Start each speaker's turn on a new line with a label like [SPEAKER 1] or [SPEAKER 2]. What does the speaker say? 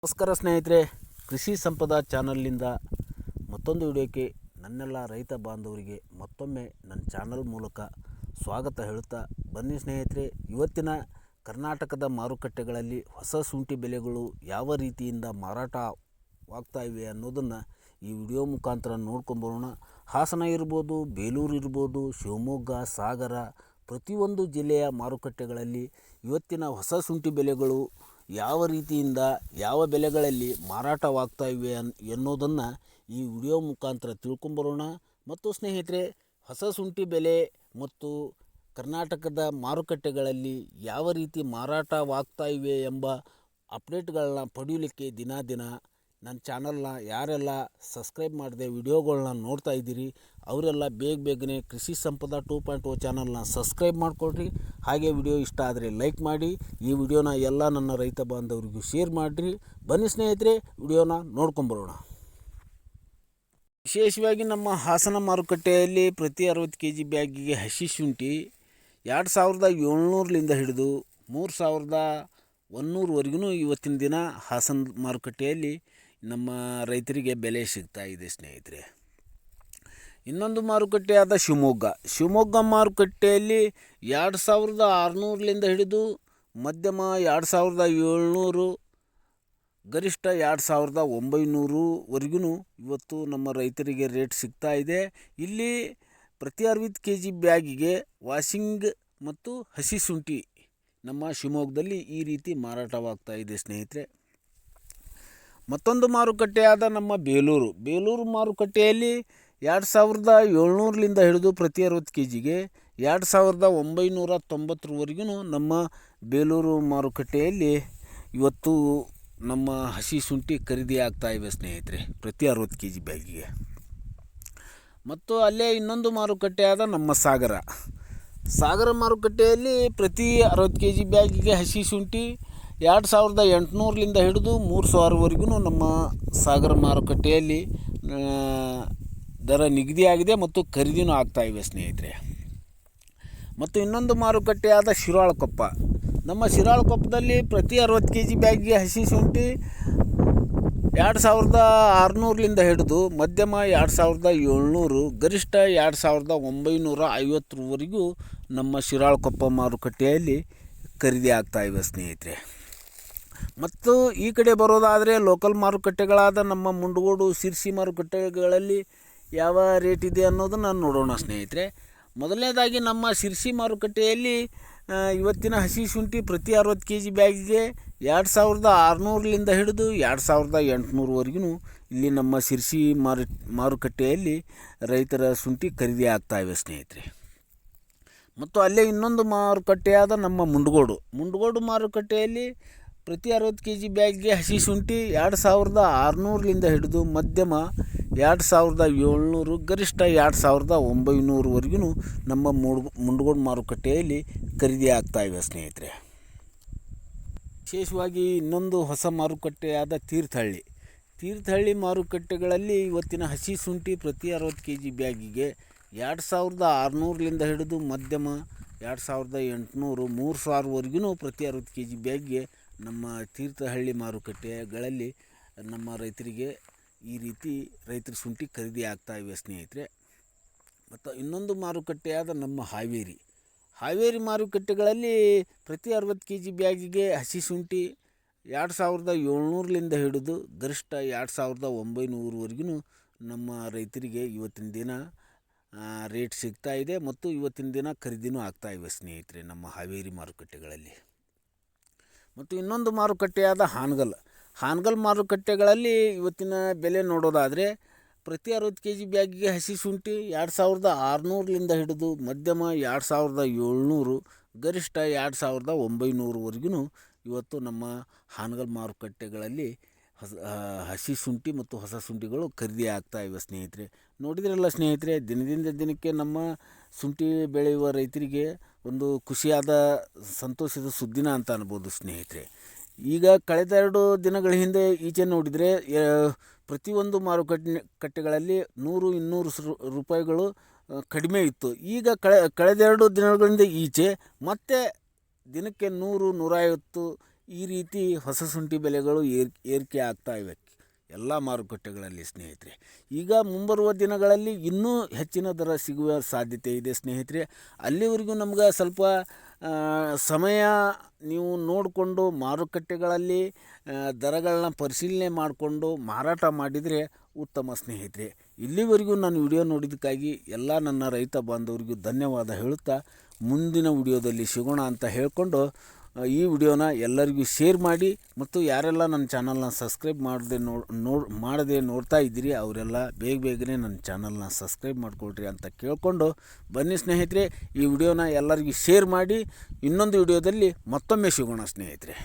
[SPEAKER 1] ನಮಸ್ಕಾರ ಸ್ನೇಹಿತರೆ, ಕೃಷಿ ಸಂಪದ ಚಾನಲ್ನಿಂದ ಮತ್ತೊಂದು ವಿಡಿಯೋಕ್ಕೆ ನನ್ನೆಲ್ಲ ರೈತ ಬಾಂಧವರಿಗೆ ಮತ್ತೊಮ್ಮೆ ನನ್ನ ಚಾನಲ್ ಮೂಲಕ ಸ್ವಾಗತ ಹೇಳುತ್ತಾ, ಬನ್ನಿ ಸ್ನೇಹಿತರೆ, ಇವತ್ತಿನ ಕರ್ನಾಟಕದ ಮಾರುಕಟ್ಟೆಗಳಲ್ಲಿ ಹೊಸ ಶುಂಠಿ ಬೆಲೆಗಳು ಯಾವ ರೀತಿಯಿಂದ ಮಾರಾಟವಾಗ್ತಾ ಇವೆ ಅನ್ನೋದನ್ನು ಈ ವಿಡಿಯೋ ಮುಖಾಂತರ ನೋಡ್ಕೊಂಬರೋಣ. ಹಾಸನ ಇರ್ಬೋದು, ಬೇಲೂರು ಇರ್ಬೋದು, ಶಿವಮೊಗ್ಗ, ಸಾಗರ, ಪ್ರತಿಯೊಂದು ಜಿಲ್ಲೆಯ ಮಾರುಕಟ್ಟೆಗಳಲ್ಲಿ ಇವತ್ತಿನ ಹೊಸ ಶುಂಠಿ ಬೆಲೆಗಳು ಯಾವ ರೀತಿಯಿಂದ ಯಾವ ಬೆಲೆಗಳಲ್ಲಿ ಮಾರಾಟವಾಗ್ತಾ ಇವೆ ಎನ್ನುವುದನ್ನು ಈ ವಿಡಿಯೋ ಮುಖಾಂತರ ತಿಳ್ಕೊಂಬರೋಣ. ಮತ್ತು ಸ್ನೇಹಿತರೆ, ಹೊಸ ಶುಂಠಿ ಬೆಲೆ ಮತ್ತು ಕರ್ನಾಟಕದ ಮಾರುಕಟ್ಟೆಗಳಲ್ಲಿ ಯಾವ ರೀತಿ ಮಾರಾಟವಾಗ್ತಾ ಇವೆ ಎಂಬ ಅಪ್ಡೇಟ್ಗಳನ್ನ ಪಡೆಯಲಿಕ್ಕೆ ದಿನ ನನ್ನ ಚಾನಲ್ನ ಯಾರೆಲ್ಲ ಸಬ್ಸ್ಕ್ರೈಬ್ ಮಾಡದೆ ವಿಡಿಯೋಗಳನ್ನ ನೋಡ್ತಾ ಇದ್ದೀರಿ ಅವರೆಲ್ಲ ಬೇಗನೆ ಕೃಷಿ ಸಂಪದ 2.0 ಚಾನಲ್ನ ಸಬ್ಸ್ಕ್ರೈಬ್ ಮಾಡಿಕೊಡ್ರಿ. ಹಾಗೆ ವಿಡಿಯೋ ಇಷ್ಟ ಆದರೆ ಲೈಕ್ ಮಾಡಿ, ಈ ವಿಡಿಯೋನ ಎಲ್ಲ ನನ್ನ ರೈತ ಬಾಂಧವರಿಗೂ ಶೇರ್ ಮಾಡಿರಿ. ಬನ್ನಿ ಸ್ನೇಹಿತರೆ, ವಿಡಿಯೋನ ನೋಡ್ಕೊಂಬರೋಣ. ವಿಶೇಷವಾಗಿ ನಮ್ಮ ಹಾಸನ ಮಾರುಕಟ್ಟೆಯಲ್ಲಿ ಪ್ರತಿ 60 kg ಬ್ಯಾಗಿಗೆ ಹಸಿ ಶುಂಠಿ 2700 ಹಿಡಿದು 3100ವರೆಗೂ ಇವತ್ತಿನ ದಿನ ಹಾಸನ ಮಾರುಕಟ್ಟೆಯಲ್ಲಿ ನಮ್ಮ ರೈತರಿಗೆ ಬೆಲೆ ಸಿಗ್ತಾ ಇದೆ ಸ್ನೇಹಿತರೆ. ಇನ್ನೊಂದು ಮಾರುಕಟ್ಟೆಯಾದ ಶಿವಮೊಗ್ಗ ಮಾರುಕಟ್ಟೆಯಲ್ಲಿ 2600 ಹಿಡಿದು ಮಧ್ಯಮ 2700, ಗರಿಷ್ಠ 2900ವರೆಗೂ ಇವತ್ತು ನಮ್ಮ ರೈತರಿಗೆ ರೇಟ್ ಸಿಗ್ತಾ ಇದೆ. ಇಲ್ಲಿ ಪ್ರತಿ 60 kg ಬ್ಯಾಗಿಗೆ ವಾಷಿಂಗ್ ಮತ್ತು ಹಸಿ ಶುಂಠಿ ನಮ್ಮ ಶಿವಮೊಗ್ಗದಲ್ಲಿ ಈ ರೀತಿ ಮಾರಾಟವಾಗ್ತಾ ಇದೆ ಸ್ನೇಹಿತರೆ. ಮತ್ತೊಂದು ಮಾರುಕಟ್ಟೆಯಾದ ನಮ್ಮ ಬೇಲೂರು ಮಾರುಕಟ್ಟೆಯಲ್ಲಿ 2700 ಹಿಡಿದು ಪ್ರತಿ 60 kgಗೆ 2990ವರೆಗೂ ನಮ್ಮ ಬೇಲೂರು ಮಾರುಕಟ್ಟೆಯಲ್ಲಿ ಇವತ್ತು ನಮ್ಮ ಹಸಿ ಶುಂಠಿ ಖರೀದಿ ಆಗ್ತಾ ಇವೆ ಸ್ನೇಹಿತರೆ, ಪ್ರತಿ 60 kg ಬ್ಯಾಗಿಗೆ. ಮತ್ತು ಅಲ್ಲೇ ಇನ್ನೊಂದು ಮಾರುಕಟ್ಟೆಯಾದ ನಮ್ಮ ಸಾಗರ ಮಾರುಕಟ್ಟೆಯಲ್ಲಿ ಪ್ರತಿ 60 kg ಬ್ಯಾಗಿಗೆ ಹಸಿ ಶುಂಠಿ 2800 ಹಿಡಿದು 3000ವರೆಗೂ ನಮ್ಮ ಸಾಗರ ಮಾರುಕಟ್ಟೆಯಲ್ಲಿ ದರ ನಿಗದಿಯಾಗಿದೆ ಮತ್ತು ಖರೀದಿನೂ ಆಗ್ತಾ ಇವೆ ಸ್ನೇಹಿತರೆ. ಮತ್ತು ಇನ್ನೊಂದು ಮಾರುಕಟ್ಟೆಯಾದ ನಮ್ಮ ಶಿರಾಳಕೊಪ್ಪದಲ್ಲಿ ಪ್ರತಿ 60 kg ಬ್ಯಾಗಿಗೆ ಹಸಿ ಶುಂಠಿ 2600 ಹಿಡಿದು ಮಧ್ಯಮ 2700, ಗರಿಷ್ಠ 2950ವರೆಗೂ ನಮ್ಮ ಶಿರಾಳಕೊಪ್ಪ ಮಾರುಕಟ್ಟೆಯಲ್ಲಿ ಖರೀದಿ ಆಗ್ತಾ ಇವೆ ಸ್ನೇಹಿತರೆ. ಮತ್ತು ಈ ಕಡೆ ಬರೋದಾದರೆ ಲೋಕಲ್ ಮಾರುಕಟ್ಟೆಗಳಾದ ನಮ್ಮ ಮುಂಡಗೋಡು, ಶಿರ್ಸಿ ಮಾರುಕಟ್ಟೆಗಳಲ್ಲಿ ಯಾವ ರೇಟ್ ಇದೆ ಅನ್ನೋದನ್ನು ನೋಡೋಣ ಸ್ನೇಹಿತರೆ. ಮೊದಲನೇದಾಗಿ ನಮ್ಮ ಶಿರ್ಸಿ ಮಾರುಕಟ್ಟೆಯಲ್ಲಿ ಇವತ್ತಿನ ಹಸಿ ಶುಂಠಿ ಪ್ರತಿ 60 kg ಬ್ಯಾಗಿಗೆ 2600 ಹಿಡಿದು 2800ವರೆಗೂ ಇಲ್ಲಿ ನಮ್ಮ ಶಿರ್ಸಿ ಮಾರುಕಟ್ಟೆಯಲ್ಲಿ ರೈತರ ಶುಂಠಿ ಖರೀದಿ ಆಗ್ತಾ ಇವೆ ಸ್ನೇಹಿತರೆ. ಮತ್ತು ಅಲ್ಲೇ ಇನ್ನೊಂದು ಮಾರುಕಟ್ಟೆಯಾದ ನಮ್ಮ ಮುಂಡಗೋಡು ಮಾರುಕಟ್ಟೆಯಲ್ಲಿ ಪ್ರತಿ 60 kg ಬ್ಯಾಗಿಗೆ ಹಸಿ ಶುಂಠಿ 2600 ಹಿಡಿದು ಮಧ್ಯಮ 2700, ಗರಿಷ್ಠ 2900ವರೆಗೂ ನಮ್ಮ ಮುಂಡಗೋಡು ಮಾರುಕಟ್ಟೆಯಲ್ಲಿ ಖರೀದಿ ಆಗ್ತಾ ಇವೆ ಸ್ನೇಹಿತರೆ. ವಿಶೇಷವಾಗಿ ಇನ್ನೊಂದು ಹೊಸ ಮಾರುಕಟ್ಟೆಯಾದ ತೀರ್ಥಹಳ್ಳಿ ಮಾರುಕಟ್ಟೆಗಳಲ್ಲಿ ಇವತ್ತಿನ ಹಸಿ ಶುಂಠಿ ಪ್ರತಿ 60 kg ಬ್ಯಾಗಿಗೆ 2600 ಹಿಡಿದು ಮಧ್ಯಮ 2800, 3000ವರೆಗೂ ಪ್ರತಿ 60 kg ಬ್ಯಾಗಿಗೆ ನಮ್ಮ ತೀರ್ಥಹಳ್ಳಿ ಮಾರುಕಟ್ಟೆಗಳಲ್ಲಿ ನಮ್ಮ ರೈತರಿಗೆ ಈ ರೀತಿ ರೈತರ ಶುಂಠಿ ಖರೀದಿ ಆಗ್ತಾ ಇವೆ ಸ್ನೇಹಿತರೆ. ಮತ್ತು ಇನ್ನೊಂದು ಮಾರುಕಟ್ಟೆಯಾದ ನಮ್ಮ ಹಾವೇರಿ ಮಾರುಕಟ್ಟೆಗಳಲ್ಲಿ ಪ್ರತಿ 60 kg ಬ್ಯಾಗಿಗೆ ಹಸಿ ಶುಂಠಿ 2700 ಹಿಡಿದು ಗರಿಷ್ಠ 2900ವರೆಗೂ ನಮ್ಮ ರೈತರಿಗೆ ಇವತ್ತಿನ ದಿನ ರೇಟ್ ಸಿಗ್ತಾ ಇದೆ ಮತ್ತು ಇವತ್ತಿನ ದಿನ ಖರೀದಿನೂ ಆಗ್ತಾ ಇವೆ ಸ್ನೇಹಿತರೆ ನಮ್ಮ ಹಾವೇರಿ ಮಾರುಕಟ್ಟೆಗಳಲ್ಲಿ. ಮತ್ತು ಇನ್ನೊಂದು ಮಾರುಕಟ್ಟೆಯಾದ ಹಾನಗಲ್ ಮಾರುಕಟ್ಟೆಗಳಲ್ಲಿ ಇವತ್ತಿನ ಬೆಲೆ ನೋಡೋದಾದರೆ ಪ್ರತಿ 60 kg ಬ್ಯಾಗಿಗೆ ಹಸಿ ಶುಂಠಿ 2600 ಹಿಡಿದು ಮಧ್ಯಮ 2700, ಗರಿಷ್ಠ 2900ವರೆಗೂ ಇವತ್ತು ನಮ್ಮ ಹಾನಗಲ್ ಮಾರುಕಟ್ಟೆಗಳಲ್ಲಿ ಹಸಿ ಶುಂಠಿ ಮತ್ತು ಹೊಸ ಶುಂಠಿಗಳು ಖರೀದಿ ಆಗ್ತಾ ಇವೆ ಸ್ನೇಹಿತರೆ. ನೋಡಿದ್ರಲ್ಲ ಸ್ನೇಹಿತರೆ, ದಿನದಿಂದ ದಿನಕ್ಕೆ ನಮ್ಮ ಶುಂಠಿ ಬೆಳೆಯುವ ರೈತರಿಗೆ ಒಂದು ಖುಷಿಯಾದ ಸಂತೋಷದ ಸುದ್ದಿನ ಅಂತ ಅನ್ಬೋದು ಸ್ನೇಹಿತರೆ. ಈಗ ಕಳೆದ 2 ದಿನಗಳ ಹಿಂದೆ ಈಚೆ ನೋಡಿದರೆ ಪ್ರತಿಯೊಂದು ಮಾರುಕಟ್ಟೆಗಳಲ್ಲಿ 100-200 ರೂಪಾಯಿಗಳು ಕಡಿಮೆ ಇತ್ತು. ಈಗ ಕಳೆದ 2 ದಿನಗಳಿಂದ ಈಚೆ ಮತ್ತೆ ದಿನಕ್ಕೆ 100-150 ಈ ರೀತಿ ಹೊಸ ಶುಂಠಿ ಬೆಲೆಗಳು ಏರಿಕೆ ಆಗ್ತಾ ಇವೆ ಎಲ್ಲ ಮಾರುಕಟ್ಟೆಗಳಲ್ಲಿ ಸ್ನೇಹಿತರೆ. ಈಗ ಮುಂಬರುವ ದಿನಗಳಲ್ಲಿ ಇನ್ನೂ ಹೆಚ್ಚಿನ ದರ ಸಿಗುವ ಸಾಧ್ಯತೆ ಇದೆ ಸ್ನೇಹಿತರೆ. ಅಲ್ಲಿವರೆಗೂ ನಮ್ಗೆ ಸ್ವಲ್ಪ ಸಮಯ ನೀವು ನೋಡಿಕೊಂಡು ಮಾರುಕಟ್ಟೆಗಳಲ್ಲಿ ದರಗಳನ್ನ ಪರಿಶೀಲನೆ ಮಾಡಿಕೊಂಡು ಮಾರಾಟ ಮಾಡಿದರೆ ಉತ್ತಮ ಸ್ನೇಹಿತರೆ. ಇಲ್ಲಿವರೆಗೂ ನಾನು ವಿಡಿಯೋ ನೋಡಿದ್ದಕ್ಕಾಗಿ ಎಲ್ಲ ನನ್ನ ರೈತ ಬಾಂಧವರಿಗೂ ಧನ್ಯವಾದ ಹೇಳುತ್ತಾ ಮುಂದಿನ ವಿಡಿಯೋದಲ್ಲಿ ಸಿಗೋಣ ಅಂತ ಹೇಳಿಕೊಂಡು ಈ ವಿಡಿಯೋನ ಎಲ್ಲರಿಗೂ ಶೇರ್ ಮಾಡಿ, ಮತ್ತು ಯಾರೆಲ್ಲ ನನ್ನ ಚಾನಲ್ನ ಸಬ್ಸ್ಕ್ರೈಬ್ ಮಾಡದೆ ನೋಡ್ತಾ ಇದ್ದೀರಿ ಅವರೆಲ್ಲ ಬೇಗನೆ ನನ್ನ ಚಾನಲ್ನ ಸಬ್ಸ್ಕ್ರೈಬ್ ಮಾಡಿಕೊಳ್ರಿ ಅಂತ ಕೇಳಿಕೊಂಡು ಬನ್ನಿ ಸ್ನೇಹಿತರೆ. ಈ ವಿಡಿಯೋನ ಎಲ್ಲರಿಗೂ ಶೇರ್ ಮಾಡಿ ಇನ್ನೊಂದು ವಿಡಿಯೋದಲ್ಲಿ ಮತ್ತೊಮ್ಮೆ ಸಿಗೋಣ ಸ್ನೇಹಿತರೆ.